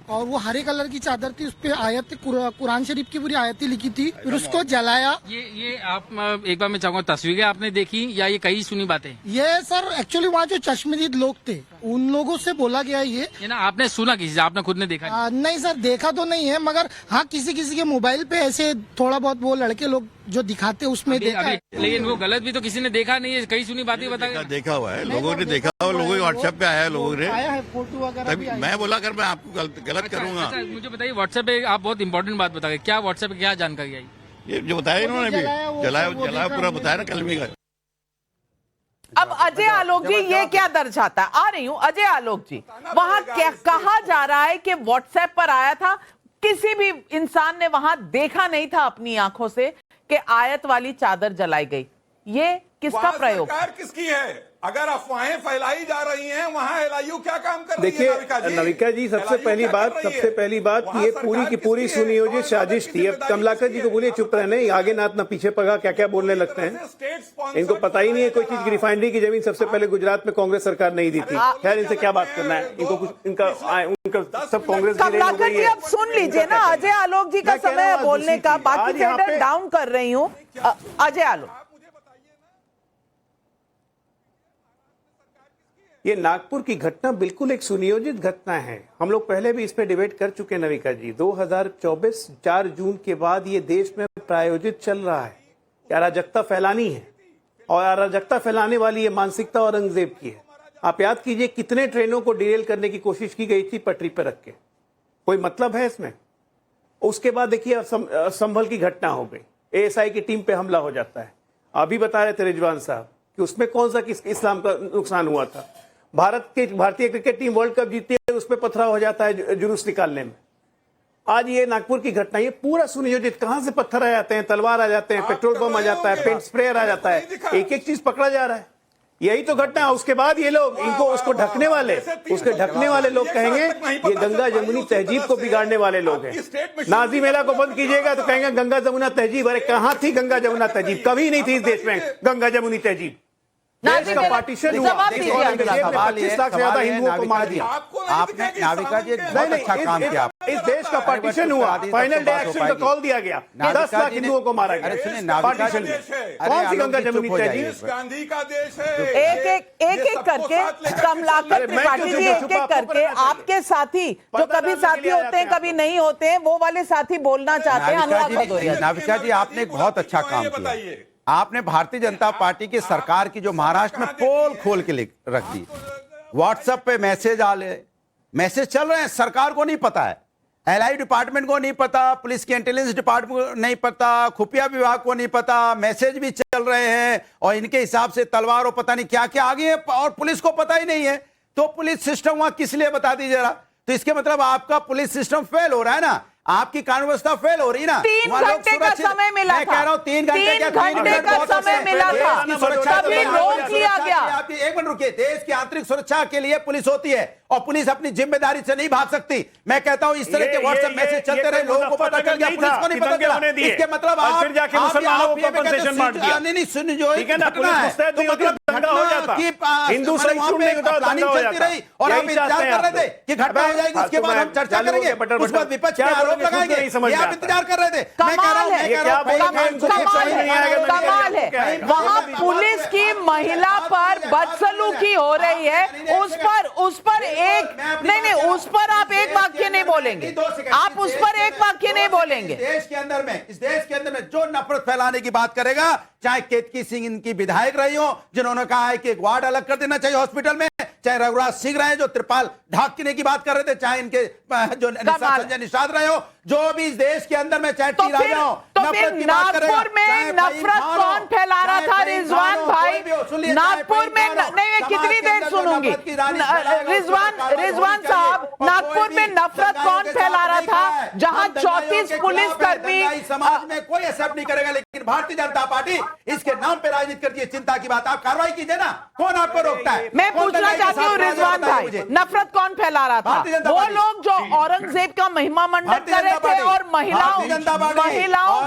और वो हरे कलर की चादर थी, उस पे आयत कुरान शरीफ की पूरी आयतें लिखी थी, फिर उसको जलाया। ये आप एक बार मैं चाहूंगा, तस्वीरें आपने देखी या ये कहीं सुनी बातें? ये सर एक्चुअली वहाँ जो चश्मदीद लोग थे उन लोगों से बोला गया ये ना। आपने सुना किसी से? आपने खुद ने देखा? नहीं सर, देखा तो नहीं है, मगर हाँ किसी के मोबाइल पे ऐसे थोड़ा बहुत वो लड़के लोग जो दिखाते उसमें देखा है। लेकिन वो गलत भी तो किसी ने देखा नहीं है, कहीं सुनी बातें बता। देखा हुआ है, लोगों ने देखा हुआ, लोगों के व्हाट्सएप पे आया है, लोगों ने आया है फोटो वगैरह। मैं बोला कर मैं आपको गलत करूंगा। मुझे बताइए, व्हाट्सएप पे आप बहुत इंपॉर्टेंट बात बता गए, क्या व्हाट्सएप पे क्या जानकारी आई? ये जो बताया इन्होंने भी, जलाया पूरा बताया ना कल भी। अब अजय आलोक जी, ये क्या दर्शाता है? आ रही हूं अजय आलोक जी, वहां क्या कहा जा रहा है कि व्हाट्सएप पर आया था, किसी भी इंसान ने वहां देखा नहीं था अपनी आंखों से कि आयत वाली चादर जलाई गई। ये किसका प्रयोग? सरकार किसकी है? अगर अफवाहें फैलाई जा रही हैं, वहां एलआईयू क्या काम कर रही है? देखिए नविका जी, सबसे पहली बात ये पूरी की पूरी सुनियोजित साजिश थी। अब कमलाकर जी को बोलिए चुप रहने, आगे नाथ ना पीछे पगा, क्या क्या बोलने लगते हैं। इनको पता ही नहीं है कोई चीज की। रिफाइनरी की जमीन सबसे पहले गुजरात में कांग्रेस सरकार नहीं दी थी। खैर, इनसे क्या बात करना है, इनको कुछ उनका सब कांग्रेस। कमलाकर जी अब सुन लीजिए ना, अजय आलोक जी का समय है बोलने का, बाकी जेंडर डाउन कर रही हूँ। अजय आलोक, ये नागपुर की घटना बिल्कुल एक सुनियोजित घटना है। हम लोग पहले भी इस पे डिबेट कर चुके हैं नविका जी। 2024 4 जून के बाद ये देश में प्रायोजित चल रहा है। अराजकता फैलानी है, और अराजकता फैलाने वाली ये मानसिकता औरंगजेब की है। आप याद कीजिए कितने ट्रेनों को डिरेल करने की कोशिश की गई थी पटरी पर रख के। कोई मतलब है इसमें? उसके बाद देखिए संभल की घटना हो गई, एएसआई की टीम पे हमला हो जाता है। अभी बता रहे थे रिजवान साहब कि उसमें कौन सा इस्लाम का नुकसान हुआ था। भारतीय क्रिकेट टीम वर्ल्ड कप जीती है, उसमें पथराव हो जाता है जुलूस निकालने में। आज ये नागपुर की घटना, ये पूरा सुनियोजित, कहां से पत्थर आ जाते हैं, तलवार आ जाते हैं, पेट्रोल बम आ जाता है, पेंट स्प्रेयर आ जाता है, एक एक चीज पकड़ा जा रहा है। यही तो घटना है। उसके बाद ये लोग इनको उसको ढकने वाले लोग कहेंगे ये गंगा जमुनी तहजीब को बिगाड़ने वाले लोग हैं। नाजी मेला को बंद कीजिएगा तो कहेंगे गंगा जमुना तहजीब। अरे कहां थी गंगा जमुना तहजीब? कभी नहीं थी इस देश में गंगा जमुनी तहजीब। देश का पार्टीशन हुआ, 25 लाख से ज्यादा हिंदुओं को मार दिया आपने। नाविका जी एक बहुत अच्छा काम किया। इस देश का पार्टीशन हुआ, फाइनल डे एक्शन का कॉल दिया गया, 10 लाख हिंदुओं को मारा गया। अरे सुनिए, नाविका जी कौन सी गंगा जमुनी तहजीब? गांधी का देश है। एक करके कमलाकर त्रिपाठी जी एक करके आपके साथी जो कभी साथी होते हैं कभी नहीं होते हैं, वो वाले साथी बोलना चाहते हैं। अनुराग भदौरिया। नाविका जी आपने एक बहुत अच्छा काम किया। आपने भारतीय जनता पार्टी की सरकार की जो महाराष्ट्र में पोल खोल के रख दी, व्हाट्सएप पे मैसेज चल रहे हैं, सरकार को नहीं पता है, एलआई डिपार्टमेंट को नहीं पता, पुलिस के इंटेलिजेंस डिपार्टमेंट को नहीं पता, खुफिया विभाग को नहीं पता, मैसेज भी चल रहे हैं और इनके हिसाब से तलवार और पता नहीं क्या क्या आ गई है और पुलिस को पता ही नहीं है। तो पुलिस सिस्टम वहां किस लिए बता दीजिए जरा। तो इसके मतलब आपका पुलिस सिस्टम फेल हो रहा है ना, आपकी कानून व्यवस्था फेल हो रही ना। 3 घंटे का समय मिला था। मैं कह रहा हूं 3 घंटे का समय मिला था, तभी रोक लिया गया। एक मिनट रुकिए। देश की आंतरिक सुरक्षा के लिए पुलिस होती है और पुलिस अपनी जिम्मेदारी से नहीं भाग सकती। मैं कहता हूं इस तरह के व्हाट्सएप मैसेज चलते रहे, लोगों को पता चल गया, पुलिस को नहीं पता चला। इसके मतलब आप फिर जाके मुसलमानों को कंपनसेशन बांट दिया। नहीं सुन, जो ठीक है ना, पुलिस मुस्तैद नहीं होती, दंगा हो जाता। हिंदू सही छूटने को तो दंगा हो जाता रही और आप इंतजार कर रहे थे कि घटना हो जाएगी, उसके बाद हम चर्चा करेंगे, उस बाद विपक्ष पे आरोप लगाएंगे। आप इंतजार कर रहे थे। कमाल है, वहाँ पुलिस की महिला पर बदसलूकी हो रही है, उस पर एक नहीं उस पर आप एक वाक्य नहीं बोलेंगे, आप उस पर एक वाक्य नहीं बोलेंगे। इस देश के अंदर में जो नफरत फैलाने की बात करेगा, चाहे केतकी सिंह इनकी विधायक रही हो जिन्होंने कहा है कि एक वार्ड अलग कर देना चाहिए हॉस्पिटल में, चाहे रघुराज सिंह रहे जो त्रिपाल ढाकने की बात कर रहे थे, चाहे इनके जो संजय निषाद रहे हो, जो भी इस देश के अंदर में चाहे टी राजा हो, नफरत की बात करेगा। नागपुर में नफरत कौन फैला रहा था रिजवान भाई? नागपुर में नहीं, कितनी देर सुनूंगी रिजवान साहब, नागपुर में नफरत कौन फैला रहा था जहां 34 पुलिसकर्मी? समाज में कोई एक्सेप्ट नहीं करेगा, लेकिन भारतीय जनता पार्टी इसके नाम पे राजनीति करती है। चिंता की बात, आप कार्रवाई कीजिए ना, कौन आपको रोकता है? मैं पूछना चाहती हूँ रिजवान भाई, नफरत कौन फैला रहा था? वो लोग जो औरंगजेब का महिमा मंडन कर रहे थे और महिलाओं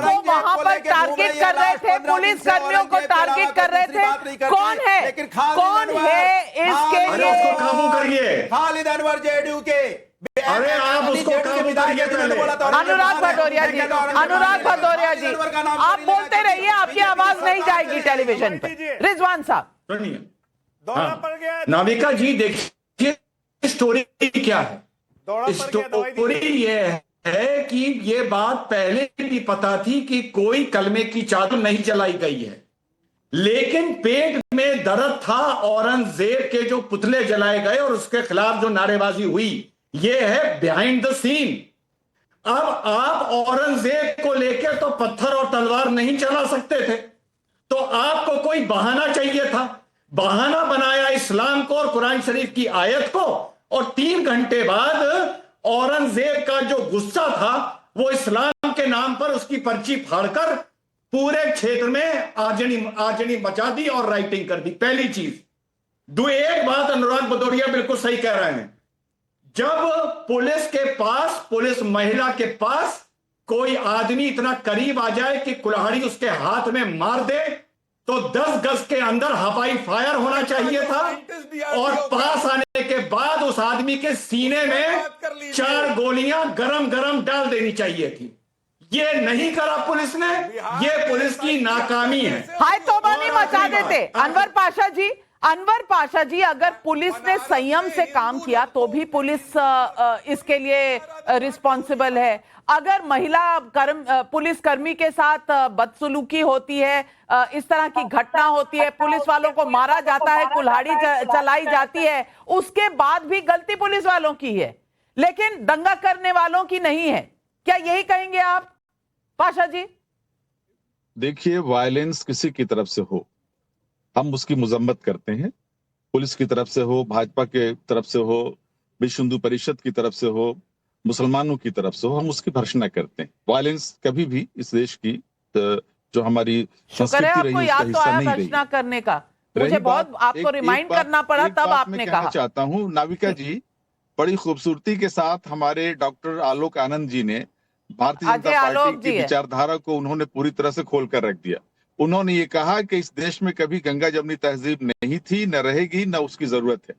को वहां पर टारगेट कर रहे थे, पुलिस कर्मियों को टारगेट कर रहे थे, कौन है इसके लिए? काबू करिए खालिद अनवर जेडीयू के। अरे आप उसको काबू करिए। अनुराग भदौरिया जी, आप बोलते रहिए, आपकी आवाज नहीं जाएगी टेलीविजन पे। रिजवान साहब सुनिए, नाविका जी देखिए स्टोरी क्या है। स्टोरी ये है कि ये बात पहले भी पता थी कि कोई कलमे की चादर नहीं जलाई गई है, लेकिन पेट में दर्द था औरंगजेब के जो पुतले जलाए गए और उसके खिलाफ जो नारेबाजी हुई, ये है बिहाइंड द सीन। अब आप औरंगजेब को लेकर तो पत्थर और तलवार नहीं चला सकते थे, तो आपको कोई बहाना चाहिए था। बहाना बनाया इस्लाम को और कुरान शरीफ की आयत को, और 3 घंटे बाद औरंगजेब का जो गुस्सा था वो इस्लाम के नाम पर उसकी पर्ची फाड़कर पूरे क्षेत्र में आर्जनी मचा दी और राइटिंग कर दी। पहली चीज। एक बात अनुराग भदौरिया बिल्कुल सही कह रहे हैं, जब पुलिस महिला के पास कोई आदमी इतना करीब आ जाए कि कुल्हाड़ी उसके हाथ में मार दे, तो 10 गज के अंदर हवाई फायर होना चाहिए था और पास आने के बाद उस आदमी के सीने में 4 गोलियां गरम डाल देनी चाहिए थी। ये नहीं करा पुलिस ने, ये पुलिस की नाकामी है। हाय तौबा नहीं मचा देते। अनवर पाशा जी, अगर पुलिस ने संयम से काम किया तो भी पुलिस इसके लिए रिस्पॉन्सिबल है। अगर महिला पुलिस कर्मी के साथ बदसलूकी होती है, इस तरह की घटना होती है, पुलिस वालों को मारा जाता है, कुल्हाड़ी चलाई जाती है, उसके बाद भी गलती पुलिस वालों की है, लेकिन दंगा करने वालों की नहीं है। क्या यही कहेंगे आप पाशा जी? देखिए, वायलेंस किसी की तरफ से हो, हम उसकी मजम्मत करते हैं। पुलिस की तरफ से हो, भाजपा के तरफ से हो, विश्व हिंदू परिषद की तरफ से हो, मुसलमानों की तरफ से हो, हम उसकी भर्त्सना करते हैं। वायलेंस कभी भी इस देश की जो हमारी शुक्र है संस्कृति रही आपको है याद उसका तो हिस्सा आया नहीं रही। भर्त्सना करने का। रही मुझे बहुत बात- आपको एक रिमाइंड बात- करना पड़ा, एक तब बात आपने मैं कहना कहा। चाहता हूँ, नाविका जी बड़ी खूबसूरती के साथ हमारे डॉक्टर आलोक आनंद जी ने भारतीय अजय जनता आलोक पार्टी की जी है। विचारधारा को उन्होंने पूरी तरह से खोल कर रख दिया। उन्होंने ये कहा कि इस देश में कभी गंगा जमुनी तहजीब नहीं थी, न रहेगी, न उसकी जरूरत है।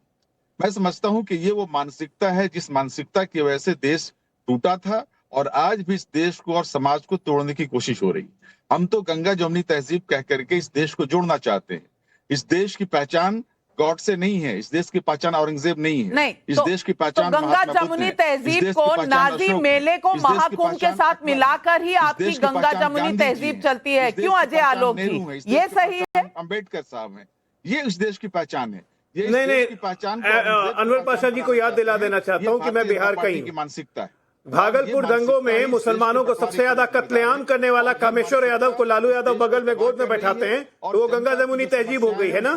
मैं समझता हूं कि ये वो मानसिकता है जिस मानसिकता की वजह से देश टूटा था और आज भी इस देश को और समाज को तोड़ने की कोशिश हो रही है। हम तो गंगा जमुनी तहजीब कह करके इस देश को जोड़ना चाहते हैं। इस देश की पहचान गॉड से नहीं है, इस देश की पहचान औरंगजेब नहीं है। नहीं, इस तो, देश की तो पहचान गंगा महात्मा बुद्ध जमुनी है। इस तहजीब देश को की पहचान नाजी अशोक है। मेले को इस देश की महाकुंभ के पहचान साथ अकबर है। मिलाकर ही इस आपकी देश की गंगा पहचान जमुनी गांधी जी तहजीब है। चलती है। इस देश क्यों की अजय पहचान आलोक जी, नेहरू है। इस देश ये की सही है? पहचान अंबेडकर साहब है। ये इस देश की पहचान है। ये इस नहीं, देश नहीं, की पहचान को औरंगजेब की अनवर पहचान पाशा जी को बनाना याद दिला चाहते हैं। देना चाहता ये हूं कि मैं भारतीय बिहार जनता का ही पार्टी हूं। की मानसिकता है। भागलपुर दंगों में मुसलमानों को सबसे ज्यादा कत्लेआम करने वाला कामेश्वर यादव को लालू यादव बगल में गोद में बैठाते हैं, तो वो गंगा जमुनी तहजीब हो गई है ना।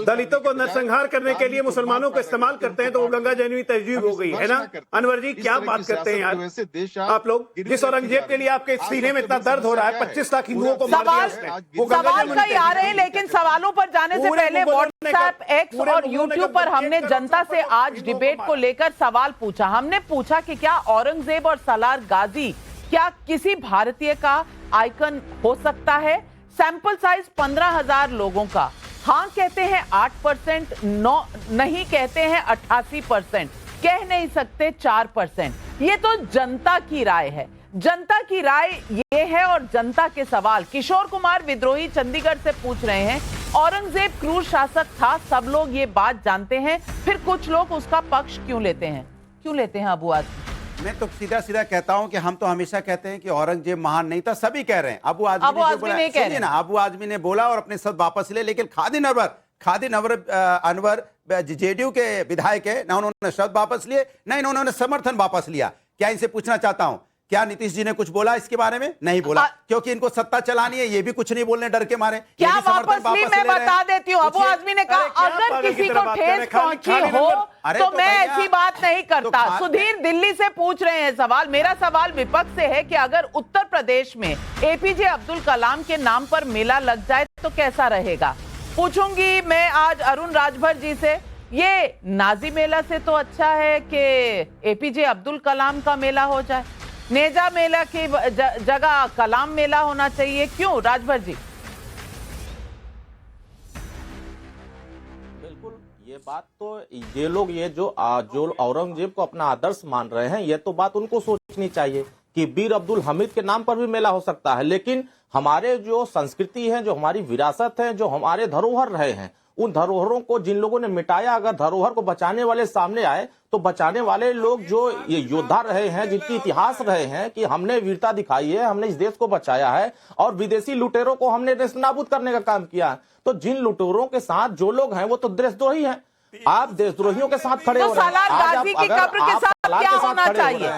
दलितों को नरसंहार करने के लिए मुसलमानों को इस्तेमाल करते हैं, तो वो गंगा जमुनी तहजीब हो गई है ना। अनवर जी क्या बात करते हैं यार आप लोग। जिस औरंगजेब के लिए आपके सीने में इतना दर्द हो रहा है, 25 लाख हिंदुओं को मार दिया उसने, वो गंगा सवाल जमुनी कई आ रहे हैं, लेकिन सवालों पर जाने से पूरे पहले मुगलों ने व्हाट्सएप, कब- एक्स पूरे और मुगलों ने यूट्यूब कब पर हमने एक जनता से करोड़ आज हिंदुओं को डिबेट को मारा। लेकर सवाल पूछा। हमने पूछा कि क्या औरंगजेब और सालार गाजी क्या किसी भारतीय का आइकन हो सकता है? सैंपल साइज 15,000 लोगों का। हाँ कहते हैं 8%, नहीं कहते हैं 88%, कह नहीं सकते 4%। ये तो जनता की राय है। जनता की राय ये है और जनता के सवाल। किशोर कुमार विद्रोही चंडीगढ़ से पूछ रहे हैं, औरंगजेब क्रूर शासक था, सब लोग ये बात जानते हैं, फिर कुछ लोग उसका पक्ष क्यों लेते हैं? क्यों लेते हैं अबू आजमी? मैं तो सीधा सीधा कहता हूं कि हम तो हमेशा कहते हैं कि औरंगजेब महान नहीं था, सभी कह रहे हैं। अबू आजमी नहीं कह रहे ना, अबू आजमी ने बोला और अपने शब्द वापस ले, लेकिन खादिम अनवर जेडीयू के विधायक है ना, उन्होंने शब्द वापस लिए ना इन्होंने समर्थन वापस लिया। क्या इनसे पूछना चाहता हूं, क्या नीतीश जी ने कुछ बोला इसके बारे में? नहीं बोला, क्योंकि इनको सत्ता चलानी है, ये भी कुछ नहीं बोलने डर के मारे। क्या वापस ली? मैं बता देती हूँ। अबू आजमी ने कहा अगर किसी को ठेस पहुंची हो तो मैं ऐसी बात नहीं करता। सुधीर दिल्ली से पूछ रहे हैं सवाल। मेरा सवाल विपक्ष से है कि अगर उत्तर प्रदेश में एपीजे अब्दुल कलाम के नाम पर मेला लग जाए तो कैसा रहेगा? पूछूंगी मैं आज अरुण राजभर जी से। ये नाजी मेला से तो अच्छा है कि एपीजे अब्दुल कलाम का मेला हो जाए। नेजा मेला की जगह कलाम मेला होना चाहिए, क्यों राजभर जी? बिल्कुल, ये बात तो ये लोग जो औरंगजेब को अपना आदर्श मान रहे हैं, ये तो बात उनको सोचनी चाहिए कि वीर अब्दुल हमीद के नाम पर भी मेला हो सकता है। लेकिन हमारे जो संस्कृति है, जो हमारी विरासत है, जो हमारे धरोहर रहे हैं, उन धरोहरों को जिन लोगों ने मिटाया, अगर धरोहर को बचाने वाले सामने आए तो बचाने वाले लोग जो ये योद्धा रहे हैं, जिनकी इतिहास रहे हैं कि हमने वीरता दिखाई है, हमने इस देश को बचाया है और विदेशी लुटेरों को हमने नेस्तनाबूद करने का काम किया है, तो जिन लुटेरों के साथ जो लोग हैं वो तो देशद्रोही हैं। आप देशद्रोहियों के साथ खड़े हो रहे हैं। सालार गाजी की कब्र के साथ क्या होना चाहिए?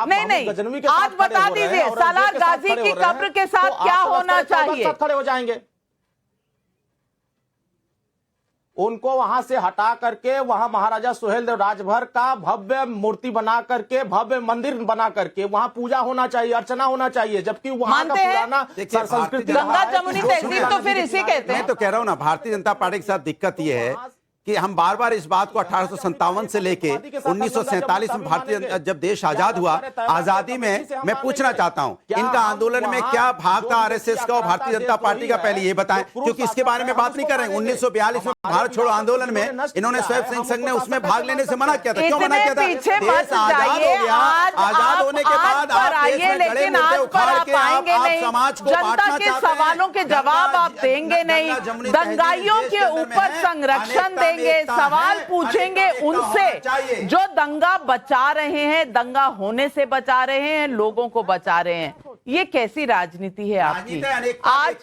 नहीं, आज बता दीजिए सालार गाजी की कब्र के साथ क्या होना चाहिए? खड़े हो जाएंगे। उनको वहां से हटा करके वहां महाराजा सुहेलदेव राजभर का भव्य मूर्ति बना करके, भव्य मंदिर बना करके वहां पूजा होना चाहिए, अर्चना होना चाहिए, जबकि वहां का पुराना संस्कृति गंगा जमुनी तहजीब तो फिर इसे कहते हैं। मैं तो कह रहा हूं ना, भारतीय जनता पार्टी के साथ दिक्कत यह है कि हम बार बार इस बात को 1857 से लेके 1947 में भारतीय जब देश आजाद हुआ, आजादी में मैं पूछना चाहता हूं इनका आंदोलन में क्या भाग था आरएसएस का और भारतीय जनता पार्टी का, पहले ये बताएं, क्योंकि इसके बारे में बात नहीं कर रहे हैं। 1942 में भारत छोड़ो आंदोलन में इन्होंने स्वयं सिंह संघ ने उसमें भाग लेने से मना किया था। क्यों मना किया था? देश आजाद हो गया, आजाद होने के बाद आप देश में गड़े मुद्दे उखाड़ के आप समाज को बांटना चाहते हैं। सवालों के जवाब आप देंगे नहीं, दंगाइयों के ऊपर संरक्षण देंगे, सवाल पूछेंगे उनसे जो दंगा बचा रहे हैं, दंगा होने से बचा रहे हैं, लोगों को बचा रहे हैं। ये कैसी राजनीति है आपकी? आज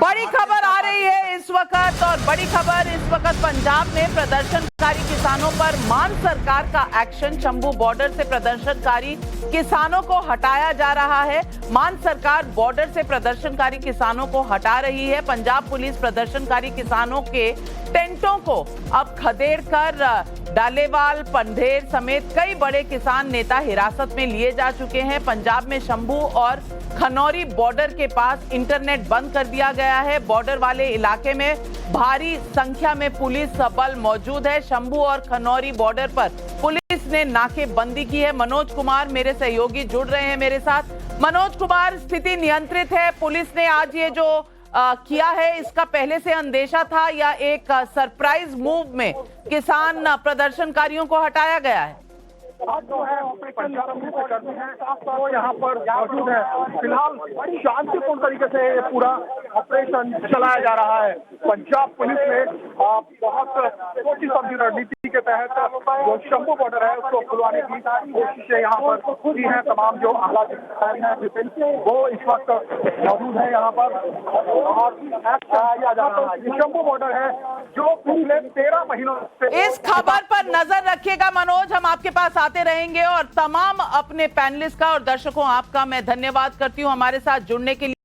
बड़ी खबर आ रही है इस वक्त, और बड़ी खबर इस वक्त पंजाब में प्रदर्शनकारी किसानों पर मान सरकार का एक्शन। शंभू बॉर्डर से प्रदर्शनकारी किसानों को हटाया जा रहा है। मान सरकार बॉर्डर से प्रदर्शनकारी किसानों को हटा रही है। पंजाब पुलिस प्रदर्शनकारी किसानों के टेंटों को अब खदेड़ कर डालेवाल, पंढेर समेत कई बड़े किसान नेता हिरासत में लिए जा चुके हैं। पंजाब में शंभू और खनौरी बॉर्डर के पास इंटरनेट बंद कर दिया गया है। बॉर्डर वाले इलाके में भारी संख्या में पुलिस बल मौजूद है। शंभू और खनौरी बॉर्डर पर पुलिस ने नाकेबंदी की है। मनोज कुमार मेरे सहयोगी जुड़ रहे हैं मेरे साथ। मनोज कुमार, स्थिति नियंत्रित है? पुलिस ने आज ये जो किया है, इसका पहले से अंदेशा था या एक सरप्राइज मूव में किसान प्रदर्शनकारियों को हटाया गया है? आज जो है ऑपरेशन करते हैं तो यहाँ पर मौजूद है। फिलहाल शांतिपूर्ण तरीके से ये पूरा ऑपरेशन चलाया जा रहा है। पंजाब पुलिस ने बहुत सोची समझी रणनीति के तहत जो शंभू बॉर्डर है उसको खुलवाने की कोशिशें यहाँ पर की है। तमाम जो आला अधिकारी हैं वो इस वक्त मौजूद है यहाँ पर और किया जा रहा है। शंभू बॉर्डर है जो पिछले 13 महीनों से। इस खबर पर नजर रखिएगा मनोज, हम आपके पास आते रहेंगे और तमाम अपने पैनलिस्ट का और दर्शकों आपका मैं धन्यवाद करती हूं हमारे साथ जुड़ने के लिए।